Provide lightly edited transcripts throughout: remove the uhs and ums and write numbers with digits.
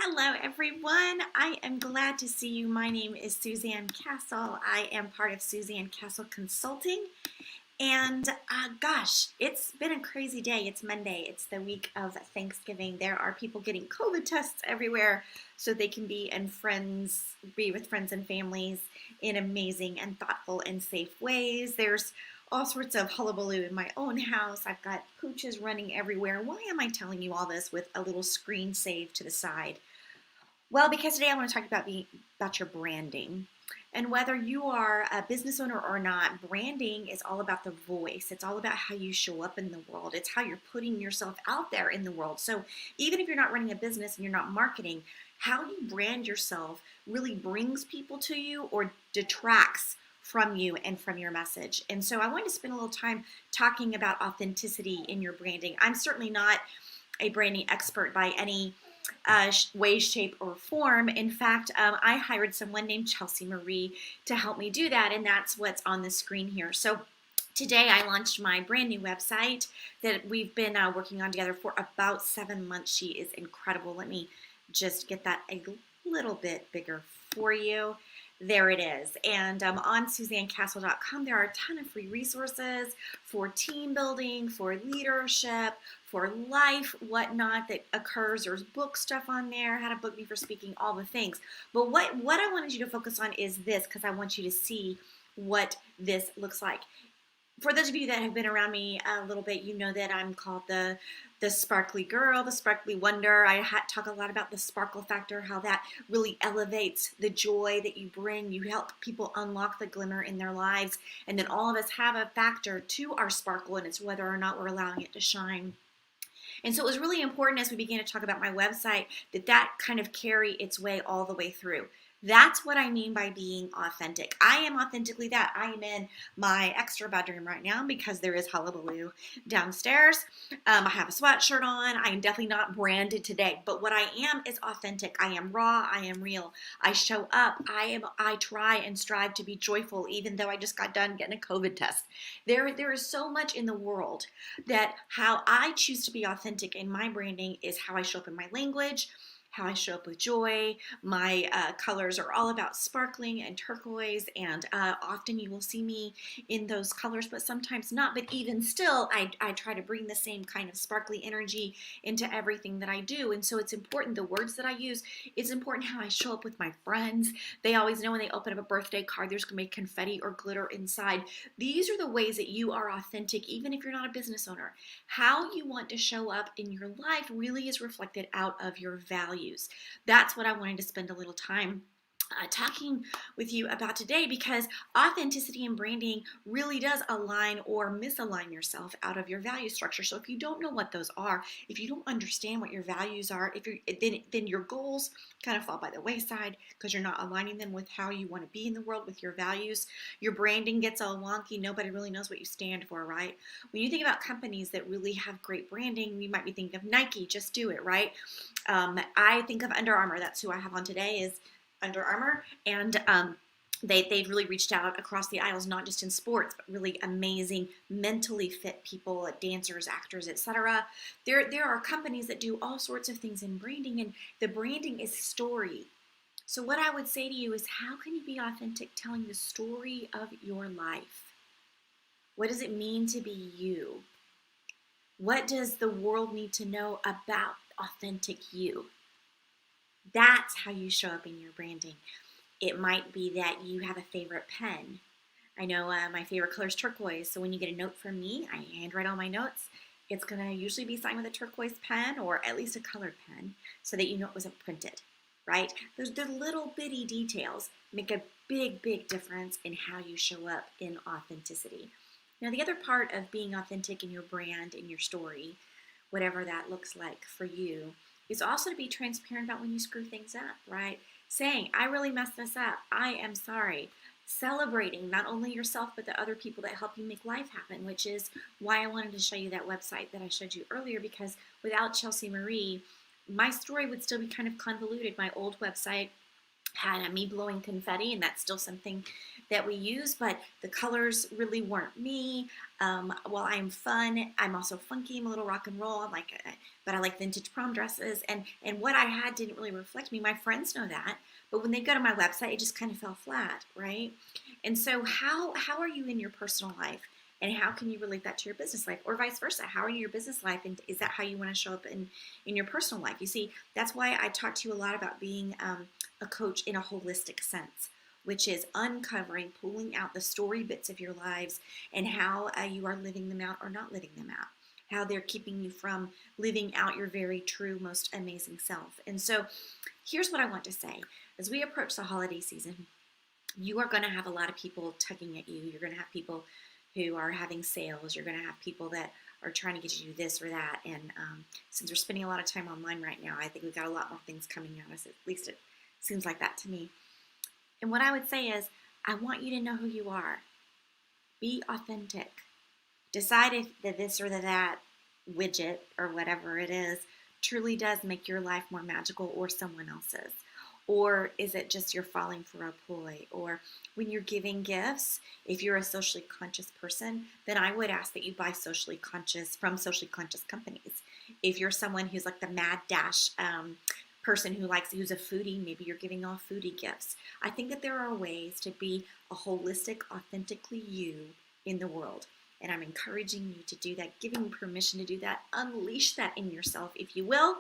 Hello, everyone. I am glad to see you. My name is Suzanne Castle. I am part of Suzanne Castle Consulting. And gosh, it's been a crazy day. It's Monday. It's the week of Thanksgiving. There are people getting COVID tests everywhere so they can be with friends and families in amazing and thoughtful and safe ways. There's all sorts of hullabaloo in my own house. I've got pooches running everywhere. Why am I telling you all this with a little screen save to the side? Well, because today I want to talk about your branding. And whether you are a business owner or not, branding is all about the voice. It's all about how you show up in the world. It's how you're putting yourself out there in the world. So even if you're not running a business and you're not marketing, how you brand yourself really brings people to you or detracts from you and from your message. And so I want to spend a little time talking about authenticity in your branding. I'm certainly not a branding expert by any way, shape, or form. In fact, I hired someone named Chelsea Marie to help me do that, and that's what's on the screen here. So today I launched my brand new website that we've been working on together for about 7 months. She is incredible. Let me just get that a little bit bigger for you. There it is. And on SuzanneCastle.com, there are a ton of free resources for team building, for leadership, for life, whatnot that occurs. There's book stuff on there, how to book me for speaking, all the things. But what I wanted you to focus on is this, because I want you to see what this looks like. For those of you that have been around me a little bit, you know that I'm called the sparkly girl, the sparkly wonder. I talk a lot about the sparkle factor, how that really elevates the joy that you bring. You help people unlock the glimmer in their lives. And then all of us have a factor to our sparkle, and it's whether or not we're allowing it to shine. And so it was really important as we began to talk about my website that kind of carry its way all the way through. That's what I mean by being authentic. I am authentically that. I am in my extra bedroom right now because there is hullabaloo downstairs. I have a sweatshirt on. I am definitely not branded today, but what I am is authentic. I am raw. I am real. I show up. I try and strive to be joyful, even though I just got done getting a COVID test. There is so much in the world that how I choose to be authentic in my branding is how I show up in my language, how I show up with joy. My colors are all about sparkling and turquoise, and often you will see me in those colors, but sometimes not. But even still, I try to bring the same kind of sparkly energy into everything that I do. And so it's important, the words that I use, it's important how I show up with my friends. They always know when they open up a birthday card, there's going to be confetti or glitter inside. These are the ways that you are authentic, even if you're not a business owner. How you want to show up in your life really is reflected out of your values. That's what I wanted to spend a little time talking with you about today, because authenticity and branding really does align or misalign yourself out of your value structure. So if you don't know what those are, if you don't understand what your values are, then your goals kind of fall by the wayside because you're not aligning them with how you want to be in the world with your values. Your branding gets all wonky. Nobody really knows what you stand for, right? When you think about companies that really have great branding, you might be thinking of Nike, just do it, right? I think of Under Armour. That's who I have on today, is Under Armour, and they've really reached out across the aisles, not just in sports, but really amazing mentally fit people, dancers, actors, etc. There are companies that do all sorts of things in branding, and the branding is story. So what I would say to you is, how can you be authentic telling the story of your life? What does it mean to be you? What does the world need to know about authentic you? That's how you show up in your branding. It might be that you have a favorite pen. I know my favorite color is turquoise, so when you get a note from me, I handwrite all my notes. It's going to usually be signed with a turquoise pen or at least a colored pen so that you know it wasn't printed, right? Those the little bitty details make a big, big difference in how you show up in authenticity. Now, the other part of being authentic in your brand, in your story, whatever that looks like for you, is also to be transparent about when you screw things up, right? Saying, I really messed this up. I am sorry. Celebrating not only yourself, but the other people that help you make life happen, which is why I wanted to show you that website that I showed you earlier, because without Chelsea Marie, my story would still be kind of convoluted. My old website had me blowing confetti, and that's still something that we use, but the colors really weren't me. While I'm fun, I'm also funky. I'm a little rock and roll. But I like vintage prom dresses, and what I had didn't really reflect me. My friends know that, but when they go to my website, it just kind of fell flat, right? And so, how are you in your personal life? And how can you relate that to your business life, or vice versa? How are you in your business life, and is that how you want to show up in your personal life? You see, that's why I talk to you a lot about being a coach in a holistic sense, which is uncovering, pulling out the story bits of your lives and how you are living them out or not living them out, how they're keeping you from living out your very true, most amazing self. And so here's what I want to say. As we approach the holiday season, you are going to have a lot of people tugging at you. You're going to have people who are having sales. You're going to have people that are trying to get you to do this or that. And since we're spending a lot of time online right now, I think we've got a lot more things coming at us. At least it seems like that to me. And what I would say is, I want you to know who you are. Be authentic. Decide if the this or the that widget or whatever it is truly does make your life more magical or someone else's. Or is it just you're falling for a ploy? Or when you're giving gifts, if you're a socially conscious person, then I would ask that you buy socially conscious from socially conscious companies. If you're someone who's like the mad dash person who's a foodie, maybe you're giving off foodie gifts. I think that there are ways to be a holistic, authentically you in the world. And I'm encouraging you to do that, giving you permission to do that. Unleash that in yourself, if you will.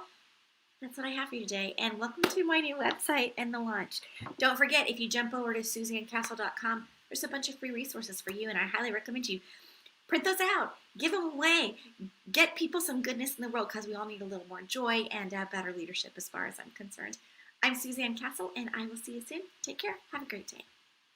That's what I have for you today. And welcome to my new website and the launch. Don't forget, if you jump over to SuzanneCastle.com, there's a bunch of free resources for you, and I highly recommend you print those out, give them away, get people some goodness in the world, because we all need a little more joy and better leadership as far as I'm concerned. I'm Suzanne Castle, and I will see you soon. Take care. Have a great day.